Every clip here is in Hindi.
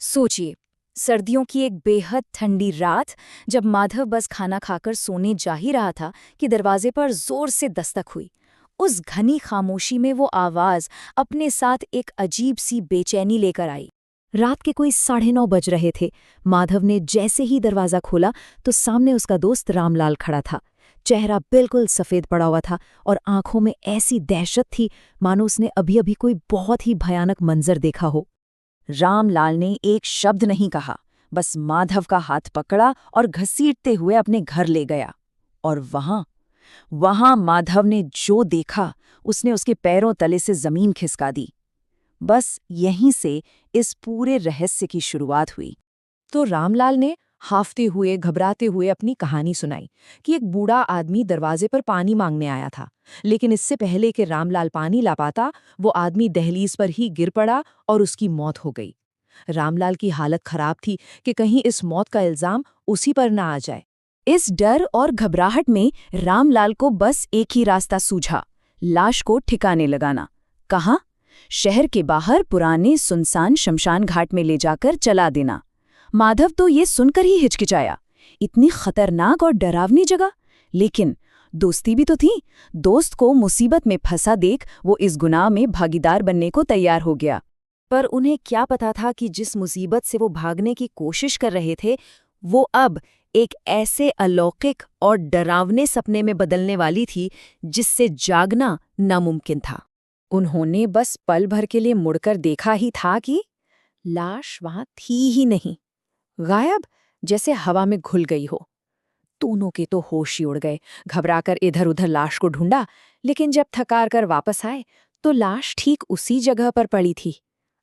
सोचिए, सर्दियों की एक बेहद ठंडी रात, जब माधव बस खाना खाकर सोने जा ही रहा था कि दरवाजे पर जोर से दस्तक हुई। उस घनी खामोशी में वो आवाज अपने साथ एक अजीब सी बेचैनी लेकर आई। रात के कोई 9:30 बज रहे थे। माधव ने जैसे ही दरवाजा खोला तो सामने उसका दोस्त रामलाल खड़ा था। चेहरा बिल्कुल सफेद पड़ा हुआ था और आंखों में ऐसी दहशत थी मानो उसने अभी अभी कोई बहुत ही भयानक मंजर देखा हो। रामलाल ने एक शब्द नहीं कहा, बस माधव का हाथ पकड़ा और घसीटते हुए अपने घर ले गया। और वहां माधव ने जो देखा, उसने उसके पैरों तले से जमीन खिसका दी। बस यहीं से इस पूरे रहस्य की शुरुआत हुई। तो रामलाल ने हाफते हुए घबराते हुए अपनी कहानी सुनाई कि एक बूढ़ा आदमी दरवाजे पर पानी मांगने आया था, लेकिन इससे पहले कि रामलाल पानी ला पाता, वो आदमी दहलीज पर ही गिर पड़ा और उसकी मौत हो गई। रामलाल की हालत खराब थी कि कहीं इस मौत का इल्जाम उसी पर ना आ जाए। इस डर और घबराहट में रामलाल को बस एक ही रास्ता सूझा, लाश को ठिकाने लगाना। कहाँ? शहर के बाहर पुराने सुनसान शमशान घाट में ले जाकर जला देना। माधव तो ये सुनकर ही हिचकिचाया। इतनी खतरनाक और डरावनी जगह, लेकिन दोस्ती भी तो थी। दोस्त को मुसीबत में फंसा देख वो इस गुनाह में भागीदार बनने को तैयार हो गया। पर उन्हें क्या पता था कि जिस मुसीबत से वो भागने की कोशिश कर रहे थे, वो अब एक ऐसे अलौकिक और डरावने सपने में बदलने वाली थी जिससे जागना नामुमकिन था। उन्होंने बस पल भर के लिए मुड़कर देखा ही था कि लाश वहां थी ही नहीं, गायब, जैसे हवा में घुल गई हो। दोनों के तो होश ही उड़ गए। घबराकर इधर उधर लाश को ढूंढा, लेकिन जब थकार कर वापस आए तो लाश ठीक उसी जगह पर पड़ी थी।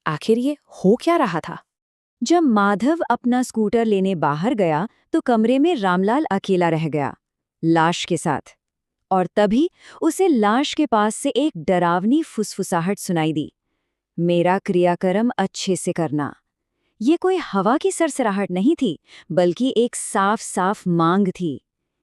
आखिर ये हो क्या रहा था? जब माधव अपना स्कूटर लेने बाहर गया तो कमरे में रामलाल अकेला रह गया, लाश के साथ। और तभी उसे लाश के पास से एक डरावनी फुसफुसाहट सुनाई दी। मेरा क्रियाकर्म अच्छे से करना। ये कोई हवा की सरसराहट नहीं थी, बल्कि एक साफ साफ मांग थी।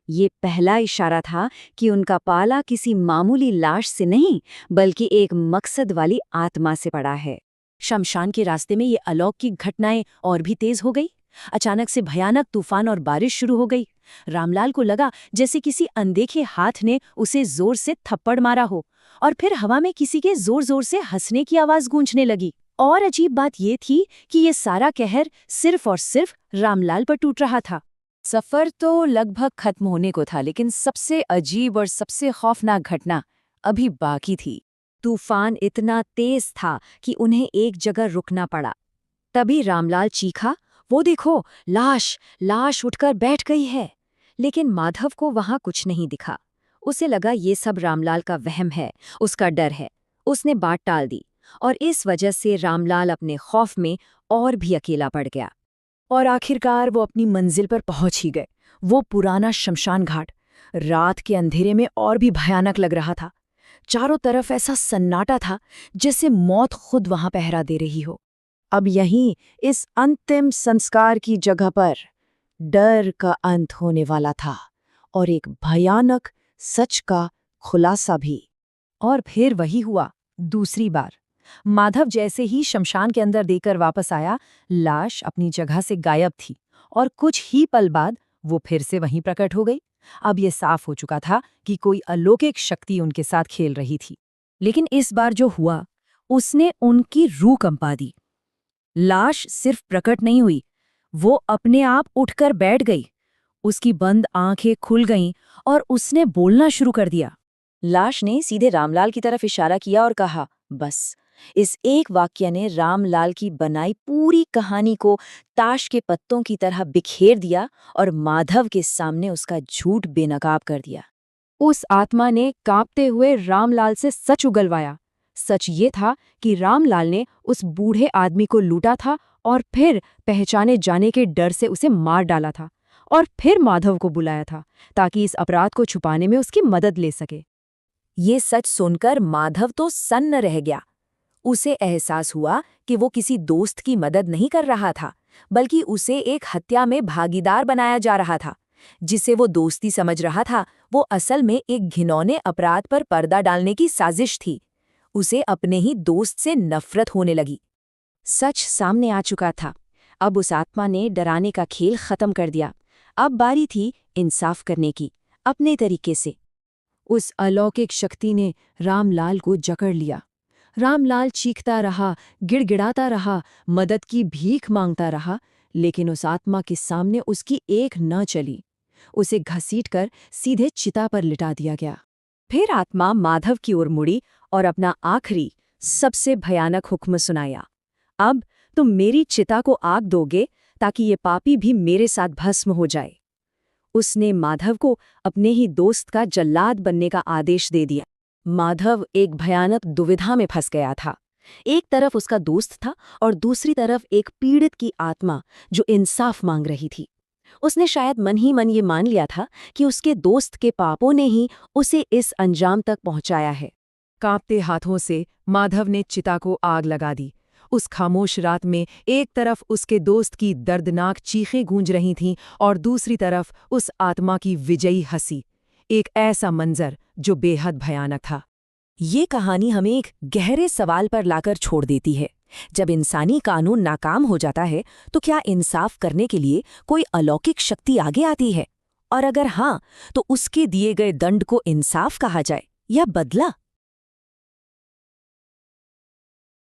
ये पहला इशारा था कि उनका पाला किसी मामूली लाश से नहीं, बल्कि एक मकसद वाली आत्मा से पड़ा है। शमशान के रास्ते में ये अलौकिक घटनाएं और भी तेज हो गई। अचानक से भयानक तूफान और बारिश शुरू हो गई। रामलाल को लगा जैसे किसी अनदेखे हाथ ने उसे जोर से थप्पड़ मारा हो, और फिर हवा में किसी के जोर जोर से हंसने की आवाज गूंजने लगी। और अजीब बात ये थी कि ये सारा कहर सिर्फ और सिर्फ रामलाल पर टूट रहा था। सफर तो लगभग खत्म होने को था, लेकिन सबसे अजीब और सबसे खौफनाक घटना अभी बाकी थी। तूफान इतना तेज था कि उन्हें एक जगह रुकना पड़ा। तभी रामलाल चीखा, वो देखो, लाश लाश उठकर बैठ गई है। लेकिन माधव को वहां कुछ नहीं दिखा। उसे लगा ये सब रामलाल का वहम है, उसका डर है। उसने बात टाल दी और इस वजह से रामलाल अपने खौफ में और भी अकेला पड़ गया। और आखिरकार वो अपनी मंजिल पर पहुंच ही गए। वो पुराना शमशान घाट रात के अंधेरे में और भी भयानक लग रहा था। चारों तरफ ऐसा सन्नाटा था जैसे मौत खुद वहां पहरा दे रही हो। अब यहीं इस अंतिम संस्कार की जगह पर डर का अंत होने वाला था, और एक भयानक सच का खुलासा भी। और फिर वही हुआ दूसरी बार। माधव जैसे ही शमशान के अंदर देकर वापस आया, लाश अपनी जगह से गायब थी, और कुछ ही पल बाद वो फिर से वहीं प्रकट हो गई। अब ये साफ हो चुका था कि कोई अलौकिक शक्ति उनके साथ खेल रही थी। लेकिन इस बार जो हुआ, उसने उनकी रूह कंपा दी। लाश सिर्फ प्रकट नहीं हुई, वो अपने आप उठकर बैठ गई। उसकी बंद आंखें खुल गईं और उसने बोलना शुरू कर दिया। लाश ने सीधे रामलाल की तरफ इशारा किया और कहा, बस। इस एक वाक्य ने रामलाल की बनाई पूरी कहानी को ताश के पत्तों की तरह बिखेर दिया और माधव के सामने उसका झूठ बेनकाब कर दिया। उस आत्मा ने कांपते हुए रामलाल से सच उगलवाया। सच ये था कि रामलाल ने उस बूढ़े आदमी को लूटा था और फिर पहचाने जाने के डर से उसे मार डाला था, और फिर माधव को बुलाया था ताकि इस अपराध को छुपाने में उसकी मदद ले सके। ये सच सुनकर माधव तो सन्न रह गया। उसे एहसास हुआ कि वो किसी दोस्त की मदद नहीं कर रहा था, बल्कि उसे एक हत्या में भागीदार बनाया जा रहा था। जिसे वो दोस्ती समझ रहा था, वो असल में एक घिनौने अपराध पर पर्दा डालने की साजिश थी। उसे अपने ही दोस्त से नफरत होने लगी। सच सामने आ चुका था। अब उस आत्मा ने डराने का खेल खत्म कर दिया। अब बारी थी इंसाफ करने की, अपने तरीके से। उस अलौकिक शक्ति ने रामलाल को जकड़ लिया। रामलाल चीखता रहा, गिड़गिड़ाता रहा, मदद की भीख मांगता रहा, लेकिन उस आत्मा के सामने उसकी एक न चली। उसे घसीटकर सीधे चिता पर लिटा दिया गया। फिर आत्मा माधव की ओर मुड़ी और अपना आखिरी, सबसे भयानक हुक्म सुनाया। अब तुम मेरी चिता को आग दोगे ताकि ये पापी भी मेरे साथ भस्म हो जाए। उसने माधव को अपने ही दोस्त का जल्लाद बनने का आदेश दे दिया। माधव एक भयानक दुविधा में फंस गया था। एक तरफ उसका दोस्त था और दूसरी तरफ एक पीड़ित की आत्मा जो इंसाफ मांग रही थी। उसने शायद मन ही मन ये मान लिया था कि उसके दोस्त के पापों ने ही उसे इस अंजाम तक पहुंचाया है। कांपते हाथों से माधव ने चिता को आग लगा दी। उस खामोश रात में एक तरफ उसके दोस्त की दर्दनाक चीखें गूंज रही थीं और दूसरी तरफ उस आत्मा की विजयी हंसी। एक ऐसा मंजर जो बेहद भयानक था। ये कहानी हमें एक गहरे सवाल पर लाकर छोड़ देती है। जब इंसानी कानून नाकाम हो जाता है तो क्या इंसाफ करने के लिए कोई अलौकिक शक्ति आगे आती है? और अगर हाँ, तो उसके दिए गए दंड को इंसाफ कहा जाए या बदला?